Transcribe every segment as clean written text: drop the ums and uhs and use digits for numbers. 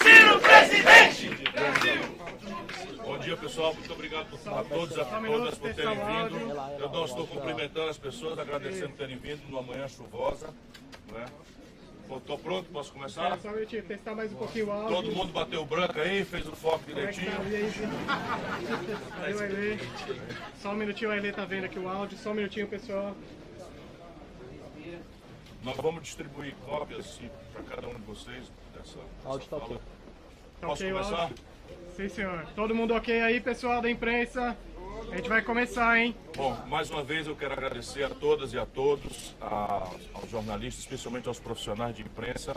Ciro presidente! Bom dia, pessoal. Muito obrigado a todos e a todas por terem vindo. Eu não estou cumprimentando as pessoas, agradecendo por terem vindo numa manhã chuvosa. Estou pronto? Posso começar? Só um minutinho, testar mais um pouquinho o áudio. Todo mundo bateu o branco aí, fez o foco Como é que direitinho. tá ali aí? Cadê o Ailê? Só um minutinho, o Ailê tá vendo aqui o áudio. Só um minutinho, pessoal. Nós vamos distribuir cópias para cada um de vocês dessa fala. Tá Posso ok o começar? áudio? Sim, senhor. Todo mundo ok aí, pessoal da imprensa? A gente vai começar, hein? Bom, mais uma vez eu quero agradecer a todas e a todos, aos jornalistas, especialmente aos profissionais de imprensa,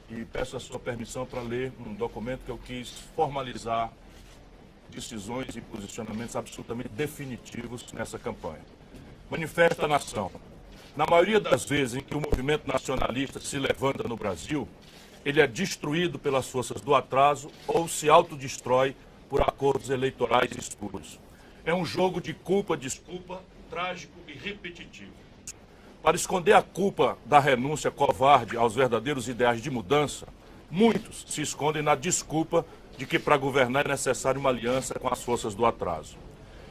e peço a sua permissão para ler um documento que eu quis formalizar decisões e posicionamentos absolutamente definitivos nessa campanha. Manifesta a nação. Na maioria das vezes em que o movimento nacionalista se levanta no Brasil, ele é destruído pelas forças do atraso ou se autodestrói por acordos eleitorais escuros. É um jogo de culpa-desculpa, trágico e repetitivo. Para esconder a culpa da renúncia covarde aos verdadeiros ideais de mudança, muitos se escondem na desculpa de que para governar é necessário uma aliança com as forças do atraso.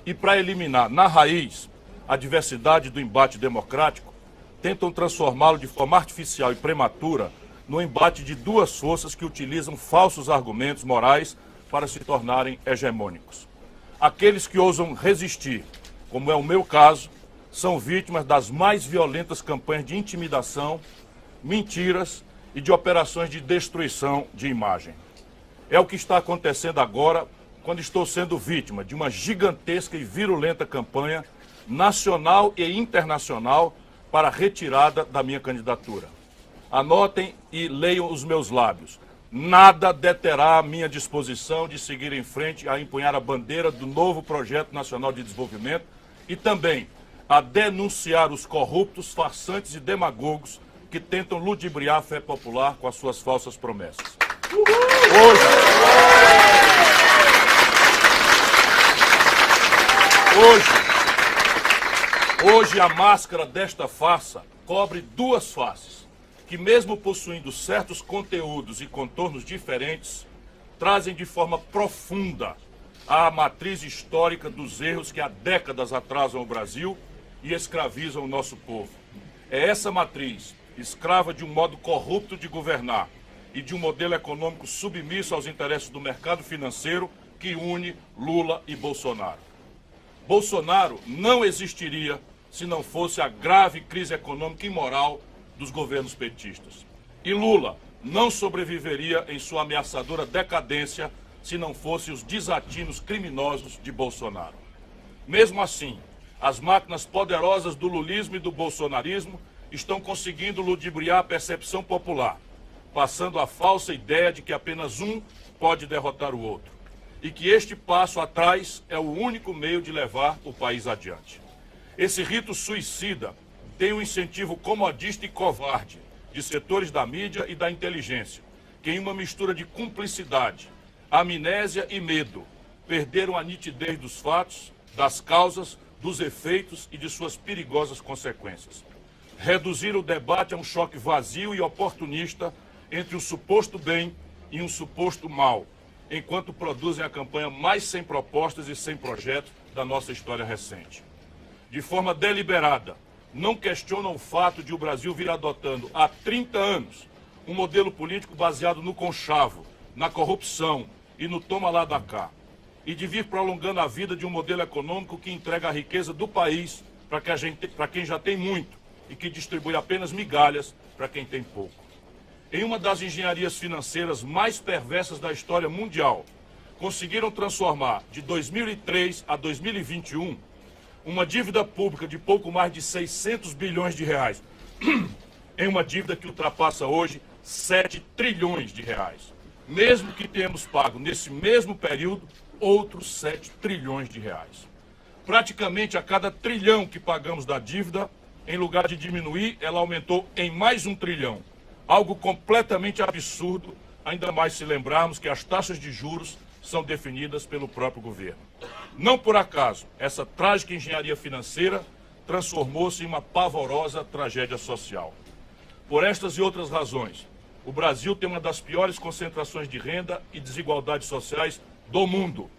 E para eliminar, na raiz, a diversidade do embate democrático, tentam transformá-lo de forma artificial e prematura no embate de duas forças que utilizam falsos argumentos morais para se tornarem hegemônicos. Aqueles que ousam resistir, como é o meu caso, são vítimas das mais violentas campanhas de intimidação, mentiras e de operações de destruição de imagem. É o que está acontecendo agora quando estou sendo vítima de uma gigantesca e virulenta campanha nacional e internacional para a retirada da minha candidatura. Anotem e leiam os meus lábios. Nada deterá a minha disposição de seguir em frente a empunhar a bandeira do novo Projeto Nacional de Desenvolvimento e também a denunciar os corruptos, farsantes e demagogos que tentam ludibriar a fé popular com as suas falsas promessas. Hoje a máscara desta farsa cobre duas faces, que mesmo possuindo certos conteúdos e contornos diferentes, trazem de forma profunda a matriz histórica dos erros que há décadas atrasam o Brasil e escravizam o nosso povo. É essa matriz, escrava de um modo corrupto de governar e de um modelo econômico submisso aos interesses do mercado financeiro, que une Lula e Bolsonaro. Bolsonaro não existiria se não fosse a grave crise econômica e moral dos governos petistas. E Lula não sobreviveria em sua ameaçadora decadência se não fossem os desatinos criminosos de Bolsonaro. Mesmo assim, as máquinas poderosas do lulismo e do bolsonarismo estão conseguindo ludibriar a percepção popular, passando a falsa ideia de que apenas um pode derrotar o outro, e que este passo atrás é o único meio de levar o país adiante. Esse rito suicida tem um incentivo comodista e covarde de setores da mídia e da inteligência, que em uma mistura de cumplicidade, amnésia e medo, perderam a nitidez dos fatos, das causas, dos efeitos e de suas perigosas consequências. Reduziram o debate a um choque vazio e oportunista entre um suposto bem e um suposto mal, enquanto produzem a campanha mais sem propostas e sem projeto da nossa história recente. De forma deliberada, não questionam o fato de o Brasil vir adotando há 30 anos um modelo político baseado no conchavo, na corrupção e no toma lá da cá, e de vir prolongando a vida de um modelo econômico que entrega a riqueza do país para quem já tem muito e que distribui apenas migalhas para quem tem pouco. Em uma das engenharias financeiras mais perversas da história mundial, conseguiram transformar, de 2003 a 2021, uma dívida pública de pouco mais de 600 bilhões de reais em uma dívida que ultrapassa hoje 7 trilhões de reais. Mesmo que tenhamos pago, nesse mesmo período, outros 7 trilhões de reais. Praticamente a cada trilhão que pagamos da dívida, em lugar de diminuir, ela aumentou em mais 1 trilhão. Algo completamente absurdo, ainda mais se lembrarmos que as taxas de juros são definidas pelo próprio governo. Não por acaso, essa trágica engenharia financeira transformou-se em uma pavorosa tragédia social. Por estas e outras razões, O Brasil tem uma das piores concentrações de renda e desigualdades sociais do mundo.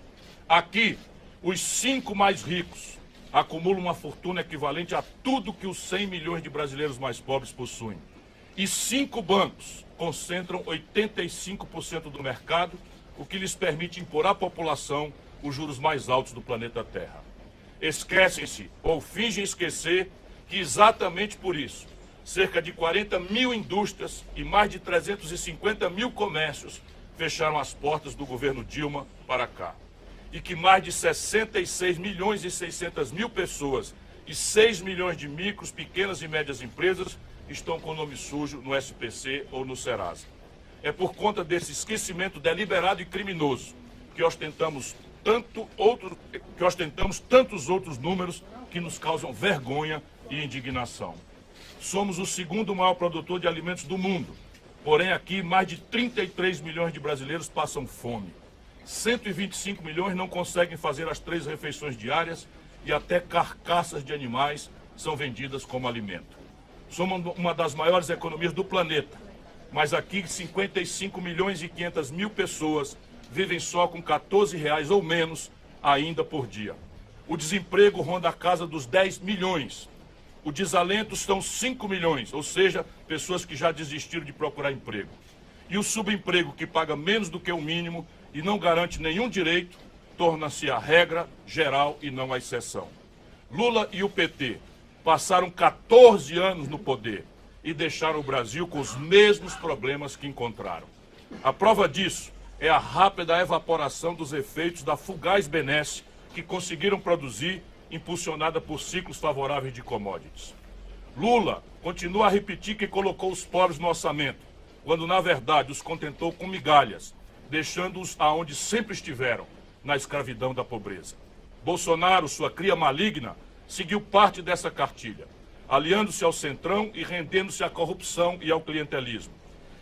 Aqui, os 5 mais ricos acumulam uma fortuna equivalente a tudo que os 100 milhões de brasileiros mais pobres possuem. E 5 bancos concentram 85% do mercado, o que lhes permite impor à população os juros mais altos do planeta Terra. Esquecem-se ou fingem esquecer que exatamente por isso, cerca de 40 mil indústrias e mais de 350 mil comércios fecharam as portas do governo Dilma para cá. E que mais de 66 milhões e 600 mil pessoas e 6 milhões de micros, pequenas e médias empresas estão com o nome sujo no SPC ou no Serasa. É por conta desse esquecimento deliberado e criminoso que ostentamos tantos outros números que nos causam vergonha e indignação. Somos o segundo maior produtor de alimentos do mundo, porém aqui mais de 33 milhões de brasileiros passam fome. 125 milhões não conseguem fazer as 3 refeições diárias e até carcaças de animais são vendidas como alimento. Somos uma das maiores economias do planeta, mas aqui 55 milhões e 500 mil pessoas vivem só com R$14 ou menos ainda por dia. O desemprego ronda a casa dos 10 milhões. O desalento são 5 milhões, ou seja, pessoas que já desistiram de procurar emprego. E o subemprego, que paga menos do que o mínimo e não garante nenhum direito, torna-se a regra geral e não a exceção. Lula e o PT passaram 14 anos no poder e deixaram o Brasil com os mesmos problemas que encontraram. A prova disso é a rápida evaporação dos efeitos da fugaz benesse que conseguiram produzir, impulsionada por ciclos favoráveis de commodities. Lula continua a repetir que colocou os pobres no orçamento, quando na verdade os contentou com migalhas, deixando-os aonde sempre estiveram, na escravidão da pobreza. Bolsonaro, sua cria maligna, seguiu parte dessa cartilha, aliando-se ao centrão e rendendo-se à corrupção e ao clientelismo.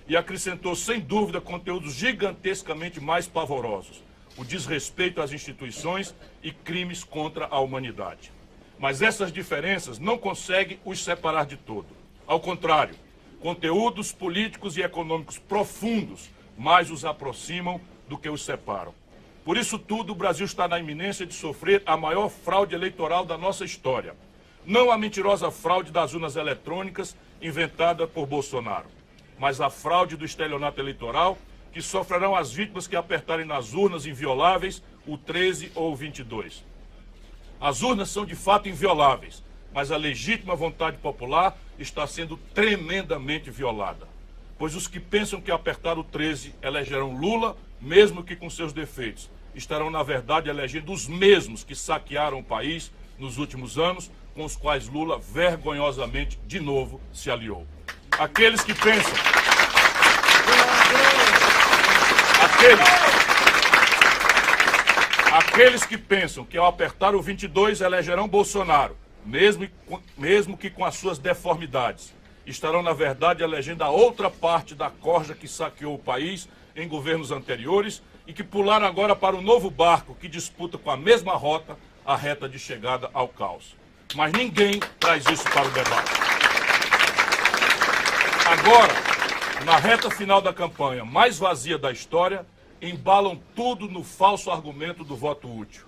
E acrescentou, sem dúvida, conteúdos gigantescamente mais pavorosos: o desrespeito às instituições e crimes contra a humanidade. Mas essas diferenças não conseguem os separar de todo. Ao contrário, conteúdos políticos e econômicos profundos mais os aproximam do que os separam. Por isso tudo, o Brasil está na iminência de sofrer a maior fraude eleitoral da nossa história. Não a mentirosa fraude das urnas eletrônicas inventada por Bolsonaro, mas a fraude do estelionato eleitoral, que sofrerão as vítimas que apertarem nas urnas invioláveis o 13 ou o 22. As urnas são de fato invioláveis, mas a legítima vontade popular está sendo tremendamente violada. Pois os que pensam que apertar o 13 elegerão Lula, mesmo que com seus defeitos, estarão na verdade elegendo os mesmos que saquearam o país nos últimos anos, com os quais Lula vergonhosamente de novo se aliou. Aqueles que pensam... Aqueles que pensam que ao apertar o 22 elegerão Bolsonaro, mesmo que com as suas deformidades, estarão na verdade elegendo a outra parte da corja que saqueou o país em governos anteriores e que pularam agora para o novo barco que disputa com a mesma rota a reta de chegada ao caos. Mas ninguém traz isso para o debate. Agora, na reta final da campanha mais vazia da história, embalam tudo no falso argumento do voto útil.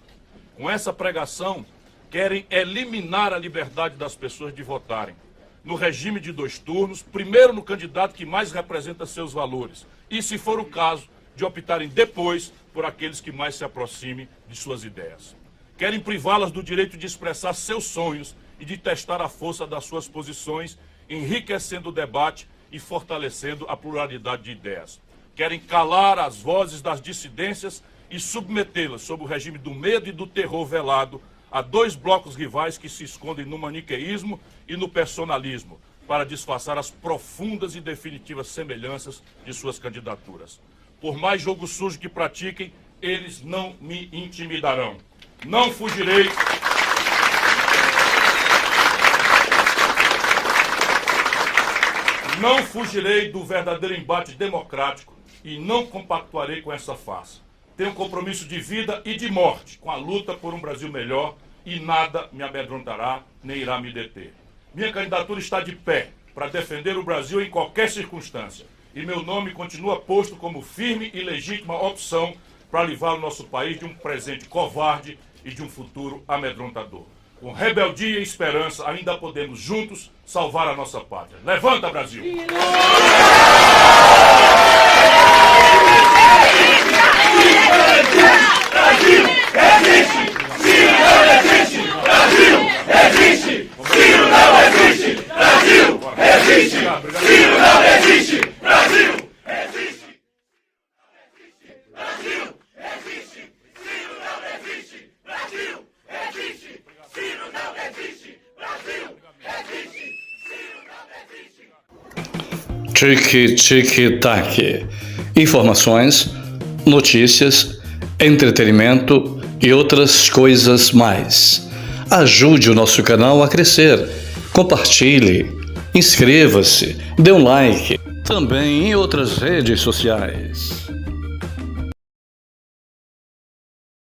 Com essa pregação, querem eliminar a liberdade das pessoas de votarem, no regime de 2 turnos, primeiro no candidato que mais representa seus valores, e, se for o caso, de optarem depois por aqueles que mais se aproximem de suas ideias. Querem privá-las do direito de expressar seus sonhos e de testar a força das suas posições, enriquecendo o debate e fortalecendo a pluralidade de ideias. Querem calar as vozes das dissidências e submetê-las sob o regime do medo e do terror velado a 2 blocos rivais que se escondem no maniqueísmo e no personalismo para disfarçar as profundas e definitivas semelhanças de suas candidaturas. Por mais jogo sujo que pratiquem, eles não me intimidarão. Não fugirei... Não fugirei do verdadeiro embate democrático e não compactuarei com essa farsa. Tenho um compromisso de vida e de morte com a luta por um Brasil melhor e nada me amedrontará nem irá me deter. Minha candidatura está de pé para defender o Brasil em qualquer circunstância e meu nome continua posto como firme e legítima opção para livrar o nosso país de um presente covarde e de um futuro amedrontador. Com rebeldia e esperança, ainda podemos juntos salvar a nossa pátria. Levanta, Brasil! Tic-tic-tac. Informações, notícias, entretenimento e outras coisas mais. Ajude o nosso canal a crescer. Compartilhe, inscreva-se, dê um like. Também em outras redes sociais.